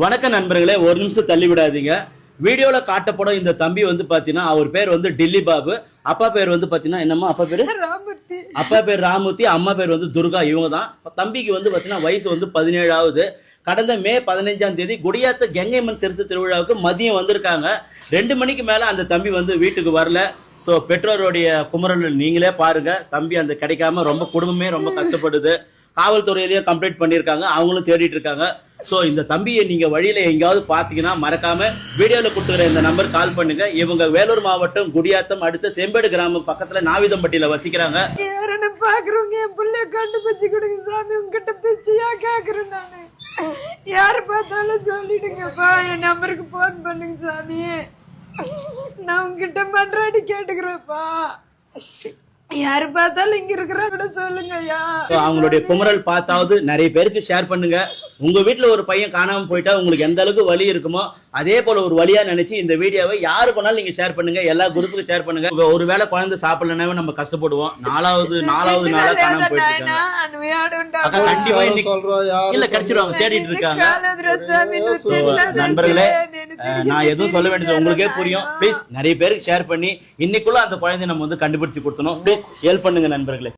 வணக்க நண்பர்களே, ஒரு நிமிஷம் தள்ளி விடாதீங்க. வீடியோல காட்டப்படும் இந்த தம்பி வந்து பாத்தீங்கன்னா அவர் பேர் வந்து டில்லி பாபு. அப்பா பேர் வந்து பாத்தீங்கன்னா என்னம்மா அப்பா பேரு? ராமூர்த்தி. அப்பா பேர் ராமூர்த்தி, அம்மா பேர் வந்து துர்கா. இவங்க தான். தம்பிக்கு வந்து பாத்தீங்கன்னா வயசு வந்து 17 ஆகுது. கடந்த மே 15ஆம் தேதி குடியாத்த கெங்கைமன் சிறுசு திருவிழாவுக்கு மதியம் வந்திருக்காங்க. 2 மணிக்கு மேல அந்த தம்பி வந்து வீட்டுக்கு வரல. சோ பெற்றோருடைய குமரல் நீங்களே பாருங்க. தம்பி அந்த கிடைக்காம ரொம்ப குடும்பமே ரொம்ப கஷ்டப்படுது. காவல்துறையிலேயே கம்ப்ளைண்ட் பண்ணியிருக்காங்க, அவங்களும் தேடிட்டு இருக்காங்க. ஸோ இந்த தம்பியை நீங்க வழியில எங்கேயாவது பாத்தீங்கன்னா மறக்காம வீடியோல கொடுத்துக்கிற இந்த நம்பர் கால் பண்ணுங்க. இவங்க வேலூர் மாவட்டம் குடியாத்தம் அடுத்த செம்பேடு கிராமம் பக்கத்துல நாவிதம்பட்டியில வசிக்கிறாங்க. யாருன்னு பாக்குறவங்க என் பிள்ளைய கண்டுபிடிச்சு கொடுங்க சாமி, உங்ககிட்ட பிச்சையா கேக்குறேன் நானு. யாரு பார்த்தாலும் சொல்லிடுங்கப்பா, என் நம்பருக்கு போன் பண்ணுங்க சாமி. நான் உங்ககிட்ட மன்றாடி கேட்டுக்கிறேன்ப்பா. யாரு பார்த்தாலும் இங்க இருக்கிற கூட சொல்லுங்க ஐயா. அவங்களுடைய குமரல் பார்த்தாவது நிறைய பேருக்கு ஷேர் பண்ணுங்க. உங்க வீட்டுல ஒரு பையன் காணாம போயிட்டா உங்களுக்கு எந்த அளவுக்கு வலி இருக்குமோ அதே போல ஒரு வழியா நினைச்சு இந்த வீடியோவை யாரு பண்ணாலும் நீங்க ஷேர் பண்ணுங்க. எல்லா குரூப்புக்கும் ஷேர் பண்ணுங்க. ஒருவேளை குழந்தை சாப்பிடலனாவே நம்ம கஷ்டப்படுவோம். நாலாவது நாளா காணாம போயிட்டு இல்ல கிடைச்சிருவாங்க, தேடிட்டு இருக்காங்க. நண்பர்களே, நான் எதுவும் சொல்ல வேண்டியது உங்களுக்கே புரியும். பிளீஸ் நிறைய பேருக்கு ஷேர் பண்ணி இன்னைக்குள்ள அந்த குழந்தைய நம்ம வந்து கண்டுபிடிச்சு கொடுத்தணும். பிளீஸ் ஹெல்ப் பண்ணுங்க நண்பர்களே.